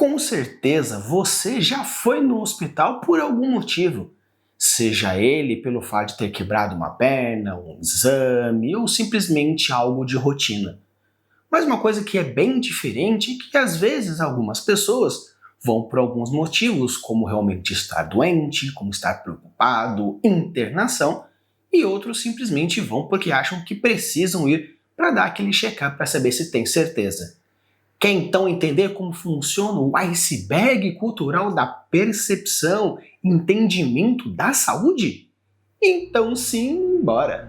Com certeza você já foi no hospital por algum motivo, seja ele pelo fato de ter quebrado uma perna, um exame ou simplesmente algo de rotina. Mas uma coisa que é bem diferente é que às vezes algumas pessoas vão por alguns motivos, como realmente estar doente, como estar preocupado, internação, e outros simplesmente vão porque acham que precisam ir para dar aquele check-up para saber se tem certeza. Quer então entender como funciona o iceberg cultural da percepção e entendimento da saúde? Então sim, bora!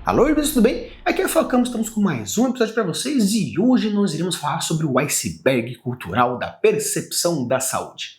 Alô, irmãos, tudo bem? Aqui é o Falcão, estamos com mais um episódio para vocês e hoje nós iremos falar sobre o iceberg cultural da percepção da saúde.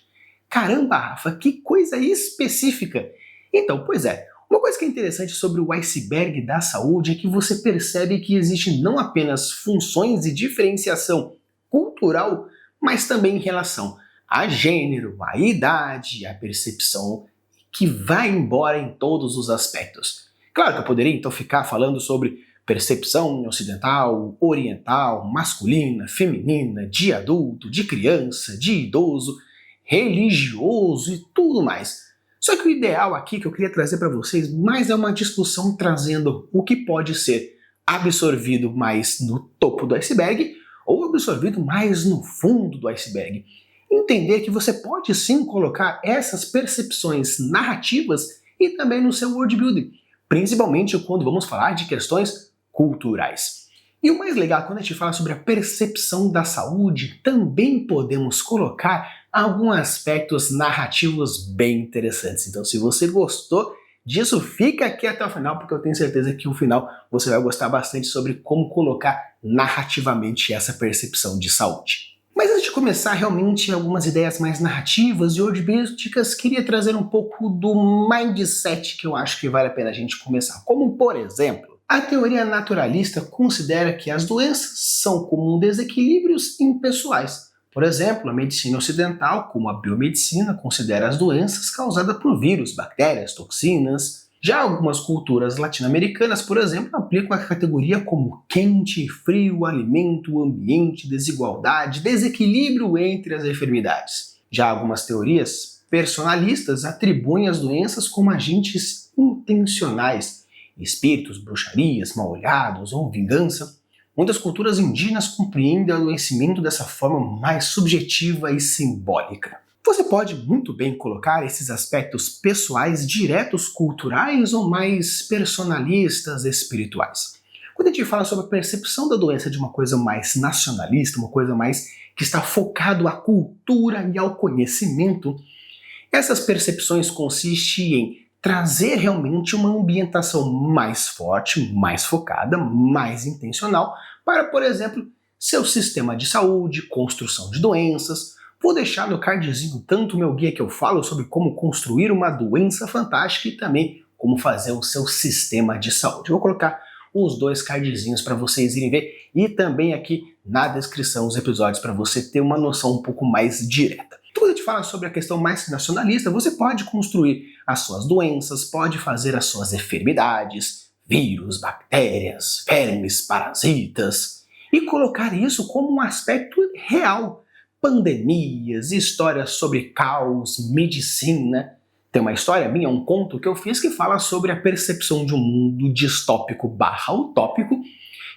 Caramba, Rafa, que coisa específica! Então, pois é, uma coisa que é interessante sobre o iceberg da saúde é que você percebe que existe não apenas funções e diferenciação cultural, mas também em relação a gênero, a idade, a percepção, que vai embora em todos os aspectos. Claro que eu poderia então ficar falando sobre percepção ocidental, oriental, masculina, feminina, de adulto, de criança, de idoso, religioso e tudo mais. Só que o ideal aqui que eu queria trazer para vocês mais é uma discussão trazendo o que pode ser absorvido mais no topo do iceberg ou absorvido mais no fundo do iceberg. Entender que você pode sim colocar essas percepções narrativas e também no seu worldbuilding, principalmente quando vamos falar de questões culturais. E o mais legal, quando a gente fala sobre a percepção da saúde, também podemos colocar alguns aspectos narrativos bem interessantes. Então, se você gostou disso, fica aqui até o final, porque eu tenho certeza que no final você vai gostar bastante sobre como colocar narrativamente essa percepção de saúde. Mas antes de começar realmente algumas ideias mais narrativas e worldbuildísticas, queria trazer um pouco do mindset que eu acho que vale a pena a gente começar. Como, por exemplo, a teoria naturalista considera que as doenças são como desequilíbrios impessoais. Por exemplo, a medicina ocidental, como a biomedicina, considera as doenças causadas por vírus, bactérias, toxinas. Já algumas culturas latino-americanas, por exemplo, aplicam a categoria como quente, frio, alimento, ambiente, desigualdade, desequilíbrio entre as enfermidades. Já algumas teorias personalistas atribuem as doenças como agentes intencionais, espíritos, bruxarias, mal-olhados ou vingança. Muitas culturas indígenas compreendem o adoecimento dessa forma mais subjetiva e simbólica. Você pode muito bem colocar esses aspectos pessoais diretos culturais ou mais personalistas espirituais. Quando a gente fala sobre a percepção da doença de uma coisa mais nacionalista, uma coisa mais que está focado à cultura e ao conhecimento, essas percepções consistem em trazer realmente uma ambientação mais forte, mais focada, mais intencional para, por exemplo, seu sistema de saúde, construção de doenças. Vou deixar no cardzinho tanto o meu guia que eu falo sobre como construir uma doença fantástica e também como fazer o seu sistema de saúde. Eu vou colocar os dois cardzinhos para vocês irem ver e também aqui na descrição os episódios para você ter uma noção um pouco mais direta. Então, quando a gente fala sobre a questão mais nacionalista, você pode construir as suas doenças, pode fazer as suas enfermidades, vírus, bactérias, vermes, parasitas e colocar isso como um aspecto real. Pandemias, histórias sobre caos, medicina. Tem uma história minha, um conto que eu fiz que fala sobre a percepção de um mundo distópico / utópico,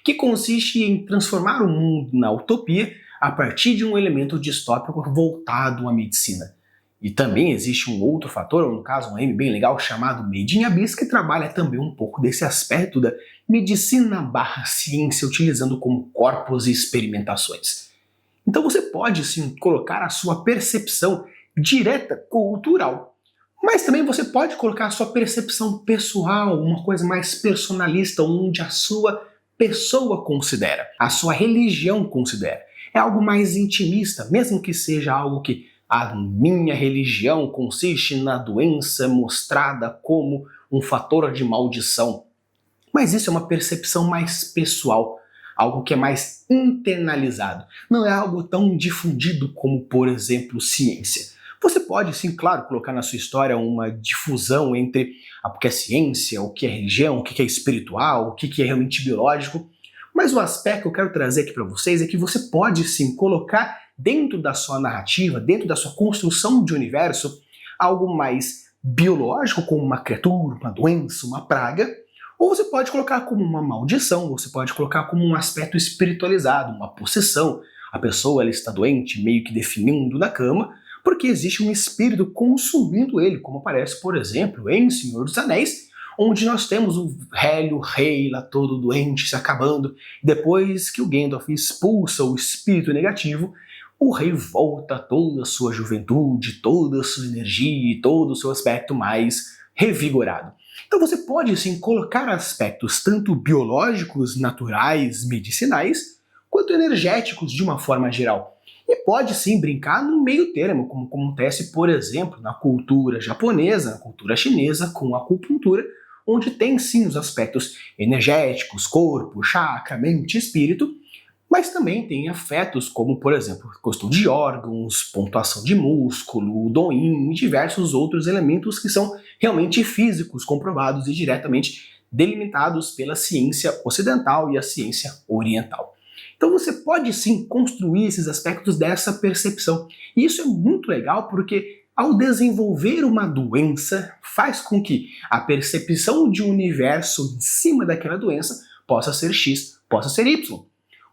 que consiste em transformar o mundo na utopia a partir de um elemento distópico voltado à medicina. E também existe um outro fator, ou no caso um M bem legal, chamado Made in Abyss, que trabalha também um pouco desse aspecto da medicina / ciência, utilizando como corpos e experimentações. Então você pode sim colocar a sua percepção direta cultural, mas também você pode colocar a sua percepção pessoal, uma coisa mais personalista, onde a sua pessoa considera, a sua religião considera. É algo mais intimista, mesmo que seja algo que a minha religião consiste na doença mostrada como um fator de maldição. Mas isso é uma percepção mais pessoal, algo que é mais internalizado. Não é algo tão difundido como, por exemplo, ciência. Você pode, sim, claro, colocar na sua história uma difusão entre o que é ciência, o que é religião, o que é espiritual, o que é realmente biológico, mas o aspecto que eu quero trazer aqui para vocês é que você pode, sim, colocar dentro da sua narrativa, dentro da sua construção de universo, algo mais biológico, como uma criatura, uma doença, uma praga, ou você pode colocar como uma maldição, você pode colocar como um aspecto espiritualizado, uma possessão. A pessoa ela está doente, meio que definindo na cama, porque existe um espírito consumindo ele, como aparece, por exemplo, em Senhor dos Anéis, onde nós temos o velho rei lá todo doente, se acabando. Depois que o Gandalf expulsa o espírito negativo, o rei volta a toda a sua juventude, toda a sua energia e todo o seu aspecto mais revigorado. Então você pode sim colocar aspectos tanto biológicos, naturais, medicinais, quanto energéticos de uma forma geral. E pode sim brincar no meio termo, como acontece, por exemplo, na cultura japonesa, na cultura chinesa, com a acupuntura, onde tem sim os aspectos energéticos, corpo, chakra, mente, espírito, mas também tem afetos como, por exemplo, questão de órgãos, pontuação de músculo, doim e diversos outros elementos que são realmente físicos, comprovados e diretamente delimitados pela ciência ocidental e a ciência oriental. Então você pode sim construir esses aspectos dessa percepção. E isso é muito legal porque ao desenvolver uma doença faz com que a percepção de um universo em cima daquela doença possa ser X, possa ser Y.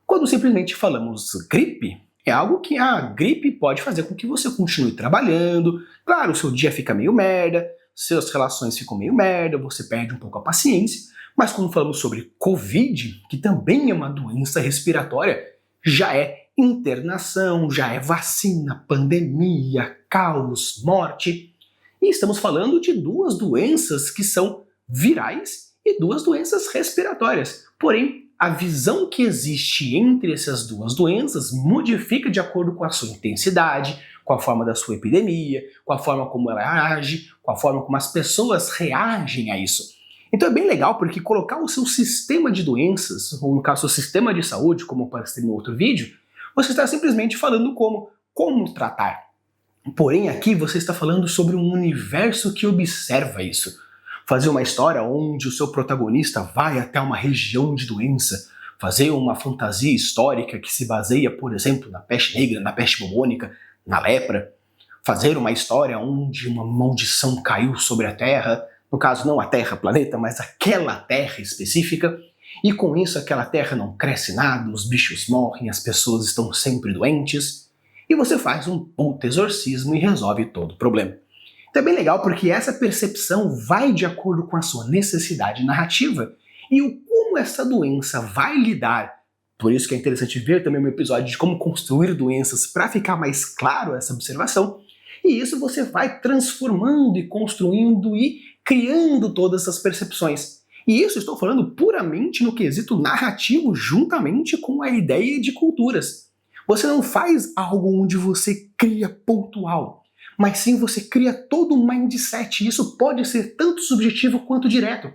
Quando simplesmente falamos gripe, é algo que a gripe pode fazer com que você continue trabalhando, claro, o seu dia fica meio merda, suas relações ficam meio merda, você perde um pouco a paciência, mas quando falamos sobre Covid, que também é uma doença respiratória, já é internação, já é vacina, pandemia, caos, morte. E estamos falando de duas doenças que são virais e duas doenças respiratórias. Porém, a visão que existe entre essas duas doenças modifica de acordo com a sua intensidade, com a forma da sua epidemia, com a forma como ela age, com a forma como as pessoas reagem a isso. Então é bem legal porque colocar o seu sistema de doenças, ou no caso o seu sistema de saúde, como eu apareci no outro vídeo, você está simplesmente falando como tratar. Porém aqui você está falando sobre um universo que observa isso. Fazer uma história onde o seu protagonista vai até uma região de doença, fazer uma fantasia histórica que se baseia, por exemplo, na peste negra, na peste bubônica, na lepra, fazer uma história onde uma maldição caiu sobre a Terra, no caso não a Terra, planeta, mas aquela Terra específica, e com isso aquela Terra não cresce nada, os bichos morrem, as pessoas estão sempre doentes, e você faz um puta exorcismo e resolve todo o problema. Então é bem legal porque essa percepção vai de acordo com a sua necessidade narrativa e o como essa doença vai lidar. Por isso que é interessante ver também um episódio de como construir doenças para ficar mais claro essa observação. E isso você vai transformando e construindo e criando todas essas percepções. E isso estou falando puramente no quesito narrativo juntamente com a ideia de culturas. Você não faz algo onde você cria pontual, mas sim você cria todo um mindset, e isso pode ser tanto subjetivo quanto direto.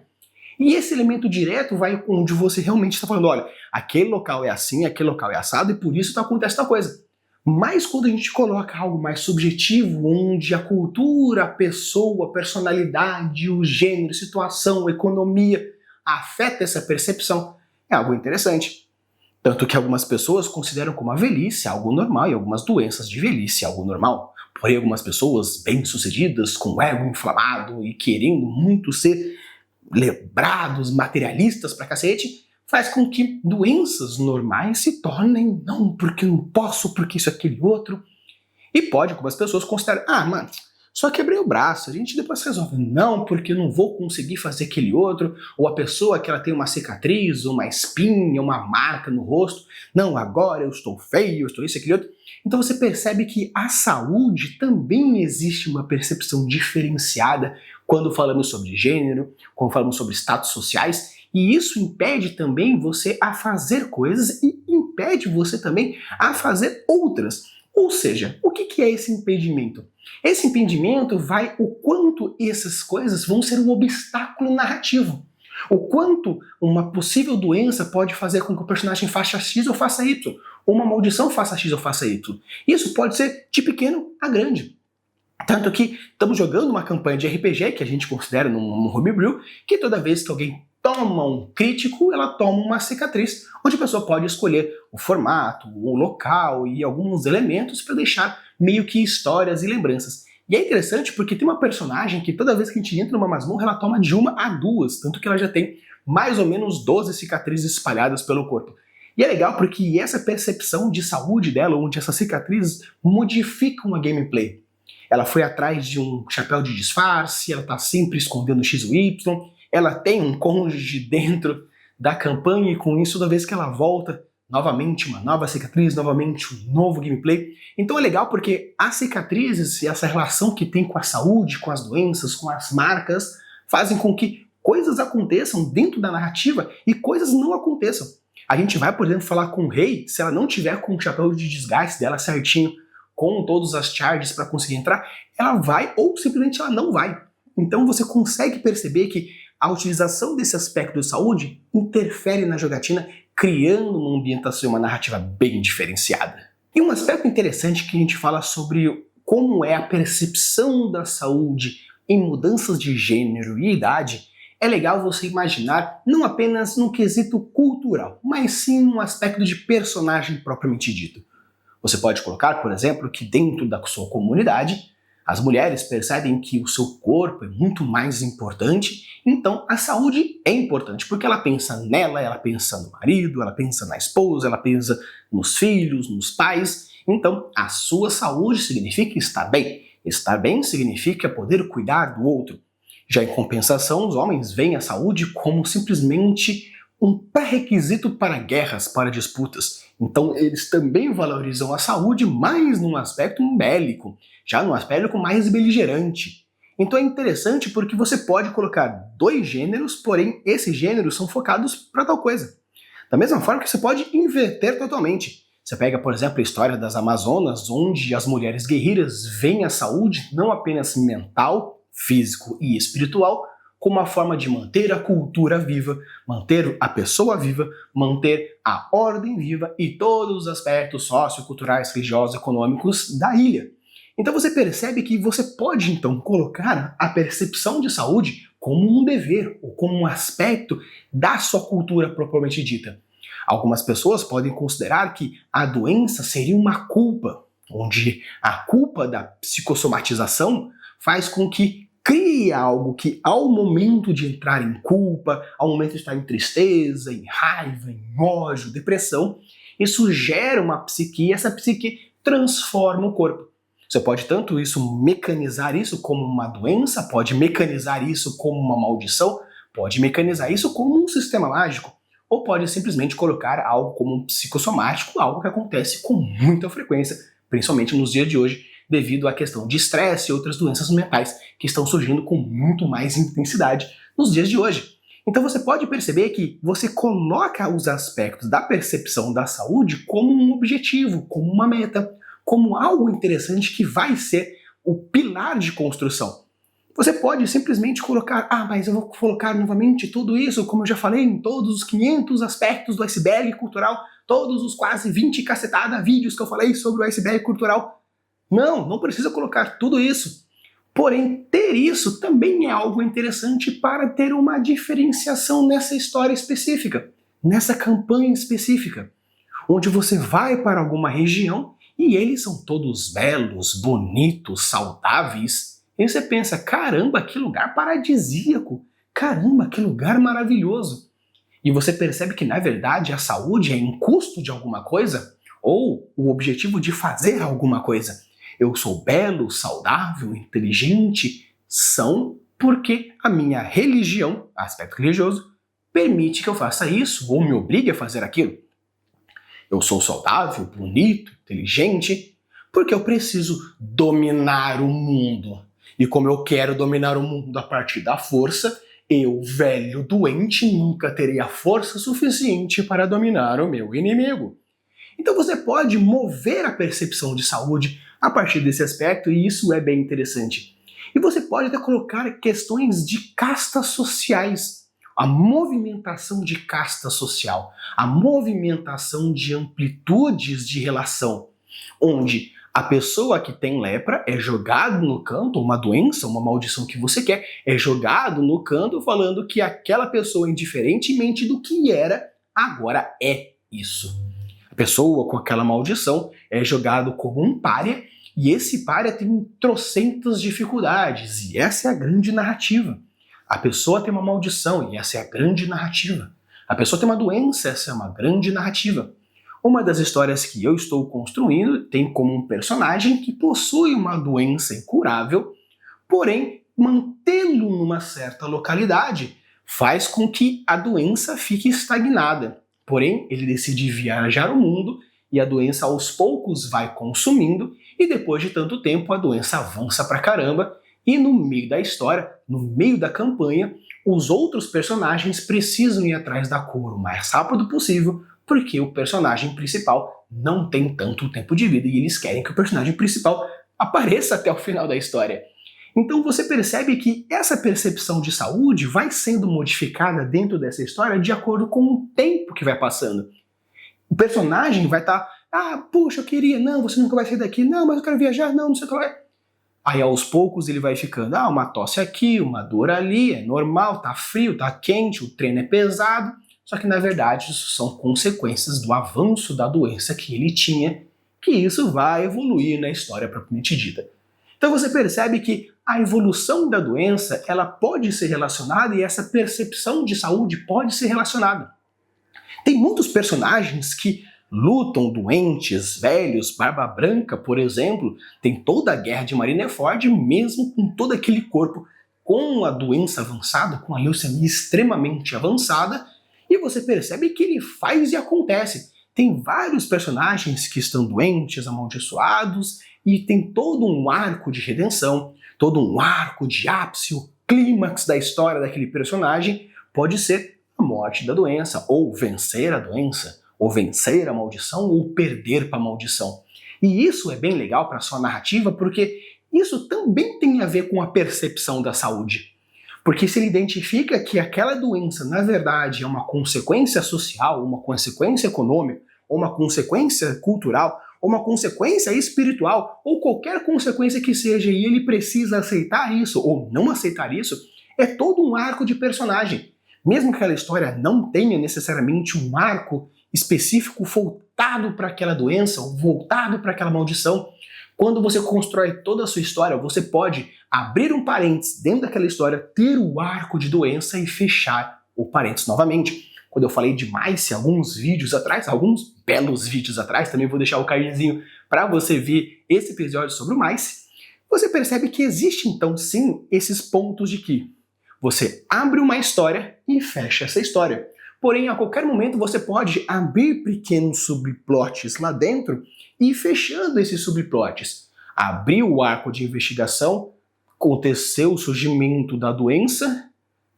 E esse elemento direto vai onde você realmente está falando, olha, aquele local é assim, aquele local é assado, e por isso acontece tal coisa. Mas quando a gente coloca algo mais subjetivo, onde a cultura, a pessoa, a personalidade, o gênero, situação, economia, afeta essa percepção, é algo interessante. Tanto que algumas pessoas consideram como a velhice algo normal e algumas doenças de velhice algo normal. Porém, algumas pessoas bem-sucedidas, com o ego inflamado e querendo muito ser lembrados, materialistas pra cacete, faz com que doenças normais se tornem, não, porque eu não posso, porque isso, aquele outro. E pode, algumas pessoas consideram, mano, só quebrei o braço, a gente depois resolve. Não, porque eu não vou conseguir fazer aquele outro. Ou a pessoa que ela tem uma cicatriz, uma espinha, uma marca no rosto. Não, agora eu estou feio, eu estou isso, aquele outro. Então você percebe que a saúde também existe uma percepção diferenciada quando falamos sobre gênero, quando falamos sobre status sociais. E isso impede também você a fazer coisas e impede você também a fazer outras. Ou seja, o que é esse impedimento? Esse impedimento vai o quanto essas coisas vão ser um obstáculo narrativo. O quanto uma possível doença pode fazer com que o personagem faça X ou faça Y. Ou uma maldição faça X ou faça Y. Isso pode ser de pequeno a grande. Tanto que estamos jogando uma campanha de RPG, que a gente considera num homebrew, que toda vez que alguém toma um crítico, ela toma uma cicatriz, onde a pessoa pode escolher o formato, o local e alguns elementos para deixar meio que histórias e lembranças. E é interessante porque tem uma personagem que toda vez que a gente entra numa masmorra, ela toma de 1 a 2, tanto que ela já tem mais ou menos 12 cicatrizes espalhadas pelo corpo. E é legal porque essa percepção de saúde dela, onde essas cicatrizes modificam a gameplay. Ela foi atrás de um chapéu de disfarce, ela tá sempre escondendo X ou Y, ela tem um cônjuge dentro da campanha e com isso toda vez que ela volta, novamente uma nova cicatriz, novamente um novo gameplay. Então é legal porque as cicatrizes e essa relação que tem com a saúde, com as doenças, com as marcas, fazem com que coisas aconteçam dentro da narrativa e coisas não aconteçam. A gente vai, por exemplo, falar com o rei, se ela não tiver com o chapéu de desgaste dela certinho, com todas as charges para conseguir entrar, ela vai ou simplesmente ela não vai. Então você consegue perceber que a utilização desse aspecto de saúde interfere na jogatina, criando uma ambientação e uma narrativa bem diferenciada. E um aspecto interessante que a gente fala sobre como é a percepção da saúde em mudanças de gênero e idade, é legal você imaginar não apenas num quesito cultural, mas sim num aspecto de personagem propriamente dito. Você pode colocar, por exemplo, que dentro da sua comunidade, as mulheres percebem que o seu corpo é muito mais importante, então a saúde é importante, porque ela pensa nela, ela pensa no marido, ela pensa na esposa, ela pensa nos filhos, nos pais. Então, a sua saúde significa estar bem. Estar bem significa poder cuidar do outro. Já em compensação, os homens veem a saúde como simplesmente um pré-requisito para guerras, para disputas. Então eles também valorizam a saúde mais num aspecto bélico, já num aspecto mais beligerante. Então é interessante porque você pode colocar 2 gêneros, porém esses gêneros são focados para tal coisa. Da mesma forma que você pode inverter totalmente. Você pega, por exemplo, a história das Amazonas, onde as mulheres guerreiras veem a saúde não apenas mental, físico e espiritual, como uma forma de manter a cultura viva, manter a pessoa viva, manter a ordem viva e todos os aspectos socioculturais, religiosos, econômicos da ilha. Então você percebe que você pode então colocar a percepção de saúde como um dever ou como um aspecto da sua cultura propriamente dita. Algumas pessoas podem considerar que a doença seria uma culpa, onde a culpa da psicossomatização faz com que crie algo que, ao momento de entrar em culpa, ao momento de estar em tristeza, em raiva, em ódio, depressão, isso gera uma psique e essa psique transforma o corpo. Você pode tanto mecanizar isso como uma doença, pode mecanizar isso como uma maldição, pode mecanizar isso como um sistema mágico, ou pode simplesmente colocar algo como um psicossomático, algo que acontece com muita frequência, principalmente nos dias de hoje, devido à questão de estresse e outras doenças mentais que estão surgindo com muito mais intensidade nos dias de hoje. Então você pode perceber que você coloca os aspectos da percepção da saúde como um objetivo, como uma meta, como algo interessante que vai ser o pilar de construção. Você pode simplesmente colocar, mas eu vou colocar novamente tudo isso, como eu já falei, em todos os 500 aspectos do iceberg cultural, todos os quase 20 cacetada vídeos que eu falei sobre o iceberg cultural. Não precisa colocar tudo isso. Porém, ter isso também é algo interessante para ter uma diferenciação nessa história específica, nessa campanha específica, onde você vai para alguma região e eles são todos belos, bonitos, saudáveis, e você pensa, caramba, que lugar paradisíaco, caramba, que lugar maravilhoso. E você percebe que, na verdade, a saúde é em custo de alguma coisa, ou o objetivo de fazer alguma coisa. Eu sou belo, saudável, inteligente, são porque a minha religião, aspecto religioso, permite que eu faça isso ou me obrigue a fazer aquilo. Eu sou saudável, bonito, inteligente, porque eu preciso dominar o mundo. E como eu quero dominar o mundo a partir da força, eu, velho doente, nunca terei a força suficiente para dominar o meu inimigo. Então você pode mover a percepção de saúde a partir desse aspecto, e isso é bem interessante. E você pode até colocar questões de castas sociais, a movimentação de casta social, a movimentação de amplitudes de relação, onde A pessoa que tem lepra é jogado no canto, uma doença, uma maldição que você quer, é jogado no canto falando que aquela pessoa, indiferentemente do que era, agora é isso. A pessoa com aquela maldição é jogado como um pária, e esse pária tem trocentas dificuldades, e essa é a grande narrativa. A pessoa tem uma maldição, e essa é a grande narrativa. A pessoa tem uma doença, essa é uma grande narrativa. Uma das histórias que eu estou construindo tem como um personagem que possui uma doença incurável, porém, mantê-lo numa certa localidade faz com que a doença fique estagnada. Porém, ele decide viajar o mundo e a doença aos poucos vai consumindo e depois de tanto tempo a doença avança pra caramba e no meio da história, no meio da campanha, os outros personagens precisam ir atrás da cura o mais rápido possível porque o personagem principal não tem tanto tempo de vida e eles querem que o personagem principal apareça até o final da história. Então você percebe que essa percepção de saúde vai sendo modificada dentro dessa história de acordo com o tempo que vai passando. O personagem vai estar, puxa, eu queria, não, você nunca vai sair daqui, não, mas eu quero viajar, não sei o que vai. Aí aos poucos ele vai ficando, uma tosse aqui, uma dor ali, é normal, tá frio, tá quente, o treino é pesado. Só que, na verdade, isso são consequências do avanço da doença que ele tinha, que isso vai evoluir na história propriamente dita. Então você percebe que a evolução da doença ela pode ser relacionada e essa percepção de saúde pode ser relacionada. Tem muitos personagens que lutam doentes, velhos, barba branca, por exemplo, tem toda a guerra de Marineford, mesmo com todo aquele corpo com a doença avançada, com a leucemia extremamente avançada, e você percebe que ele faz e acontece. Tem vários personagens que estão doentes, amaldiçoados, e tem todo um arco de redenção, todo um arco de ápice, o clímax da história daquele personagem pode ser a morte da doença, ou vencer a doença, ou vencer a maldição, ou perder para a maldição. E isso é bem legal para a sua narrativa, porque isso também tem a ver com a percepção da saúde. Porque se ele identifica que aquela doença, na verdade, é uma consequência social, uma consequência econômica, ou uma consequência cultural, ou uma consequência espiritual, ou qualquer consequência que seja, e ele precisa aceitar isso, ou não aceitar isso, é todo um arco de personagem. Mesmo que aquela história não tenha necessariamente um arco específico voltado para aquela doença, ou voltado para aquela maldição, quando você constrói toda a sua história, você pode abrir um parênteses dentro daquela história, ter o arco de doença e fechar o parênteses novamente. Quando eu falei de Mice alguns vídeos atrás, alguns belos vídeos atrás, também vou deixar o cardzinho para você ver esse episódio sobre o Mice, você percebe que existe então sim esses pontos de que você abre uma história e fecha essa história. Porém, a qualquer momento você pode abrir pequenos subplots lá dentro e ir fechando esses subplots. Abriu o arco de investigação, aconteceu o surgimento da doença,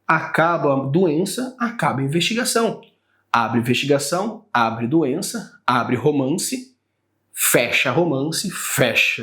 acaba a doença, acaba a investigação. Abre investigação, abre doença, abre romance, fecha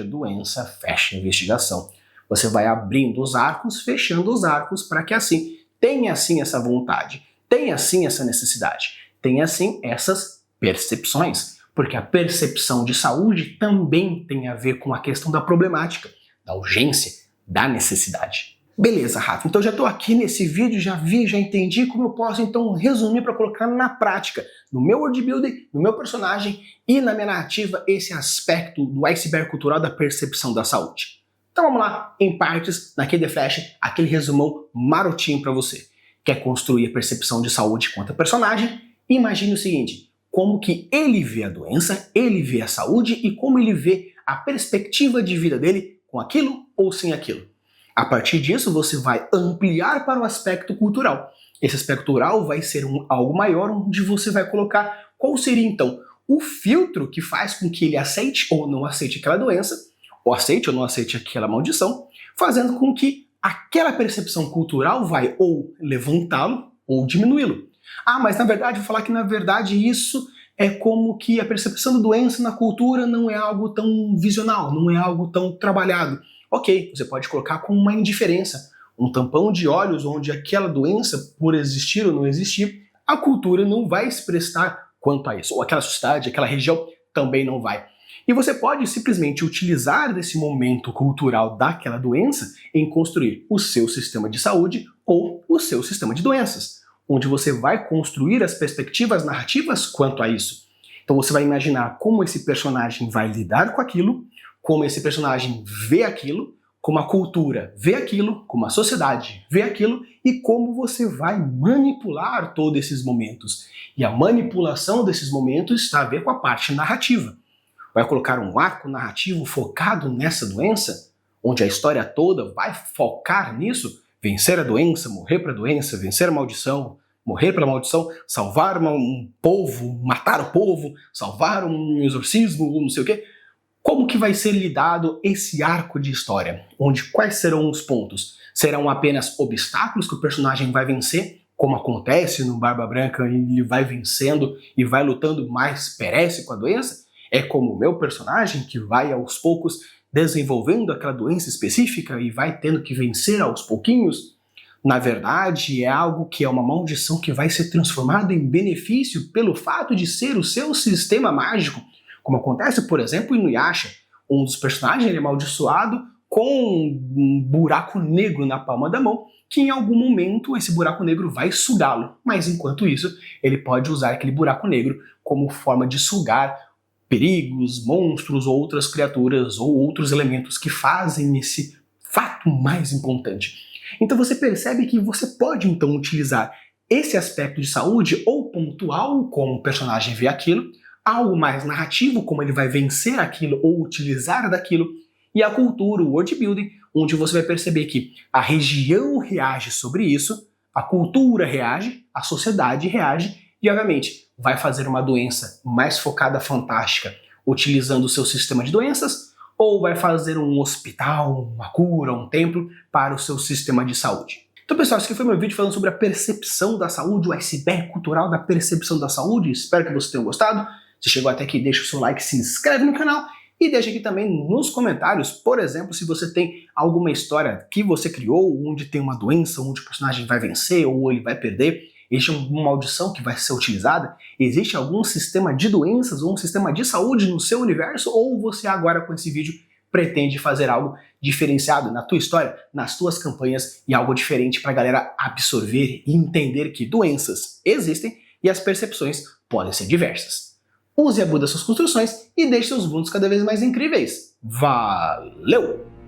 doença, fecha investigação. Você vai abrindo os arcos, fechando os arcos para que assim tenha assim essa vontade, tenha assim essa necessidade, tenha assim essas percepções. Porque a percepção de saúde também tem a ver com a questão da problemática, da urgência, da necessidade. Beleza, Rafa, então já estou aqui nesse vídeo, já vi, já entendi como eu posso então resumir para colocar na prática, no meu worldbuilding, no meu personagem e na minha narrativa, esse aspecto do iceberg cultural da percepção da saúde. Então vamos lá, em partes, naquele flash, aquele resumão marotinho para você. Quer construir a percepção de saúde quanto a personagem? Imagine o seguinte, como que ele vê a doença, ele vê a saúde e como ele vê a perspectiva de vida dele com aquilo ou sem aquilo. A partir disso, você vai ampliar para o aspecto cultural. Esse aspecto cultural vai ser algo maior, onde você vai colocar qual seria, então, o filtro que faz com que ele aceite ou não aceite aquela doença, ou aceite ou não aceite aquela maldição, fazendo com que aquela percepção cultural vai ou levantá-lo ou diminuí-lo. Mas na verdade, vou falar que na verdade isso é como que a percepção da doença na cultura não é algo tão visional, não é algo tão trabalhado. Ok, você pode colocar como uma indiferença, um tampão de olhos onde aquela doença, por existir ou não existir, a cultura não vai se prestar quanto a isso, ou aquela sociedade, aquela região também não vai. E você pode simplesmente utilizar desse momento cultural daquela doença em construir o seu sistema de saúde ou o seu sistema de doenças, onde você vai construir as perspectivas narrativas quanto a isso. Então você vai imaginar como esse personagem vai lidar com aquilo, como esse personagem vê aquilo, como a cultura vê aquilo, como a sociedade vê aquilo e como você vai manipular todos esses momentos. E a manipulação desses momentos está a ver com a parte narrativa. Vai colocar um arco narrativo focado nessa doença, onde a história toda vai focar nisso, vencer a doença, morrer para a doença, vencer a maldição, morrer para a maldição, salvar um povo, matar o povo, salvar um exorcismo, não sei o quê. Como que vai ser lidado esse arco de história? Onde quais serão os pontos? Serão apenas obstáculos que o personagem vai vencer, como acontece no Barba Branca, ele vai vencendo e vai lutando, mas perece com a doença? É como o meu personagem que vai aos poucos desenvolvendo aquela doença específica e vai tendo que vencer aos pouquinhos? Na verdade, é algo que é uma maldição que vai ser transformada em benefício pelo fato de ser o seu sistema mágico, como acontece, por exemplo, em Inuyasha. Um dos personagens ele é amaldiçoado com um buraco negro na palma da mão, que em algum momento esse buraco negro vai sugá-lo, mas enquanto isso, ele pode usar aquele buraco negro como forma de sugar perigos, monstros, outras criaturas ou outros elementos que fazem esse fato mais importante. Então você percebe que você pode então utilizar esse aspecto de saúde ou pontual, como o personagem vê aquilo, algo mais narrativo, como ele vai vencer aquilo ou utilizar daquilo, e a cultura, o world building, onde você vai perceber que a região reage sobre isso, a cultura reage, a sociedade reage, e obviamente vai fazer uma doença mais focada, fantástica, utilizando o seu sistema de doenças, ou vai fazer um hospital, uma cura, um templo para o seu sistema de saúde. Então pessoal, esse aqui foi meu vídeo falando sobre a percepção da saúde, o iceberg cultural da percepção da saúde. Espero que vocês tenham gostado. Se chegou até aqui, deixa o seu like, se inscreve no canal e deixa aqui também nos comentários, por exemplo, se você tem alguma história que você criou, onde tem uma doença, onde o personagem vai vencer ou ele vai perder, existe uma maldição que vai ser utilizada, existe algum sistema de doenças ou um sistema de saúde no seu universo, ou você agora com esse vídeo pretende fazer algo diferenciado na tua história, nas tuas campanhas e algo diferente para a galera absorver e entender que doenças existem e as percepções podem ser diversas. Use e abude as suas construções e deixe seus mundos cada vez mais incríveis. Valeu!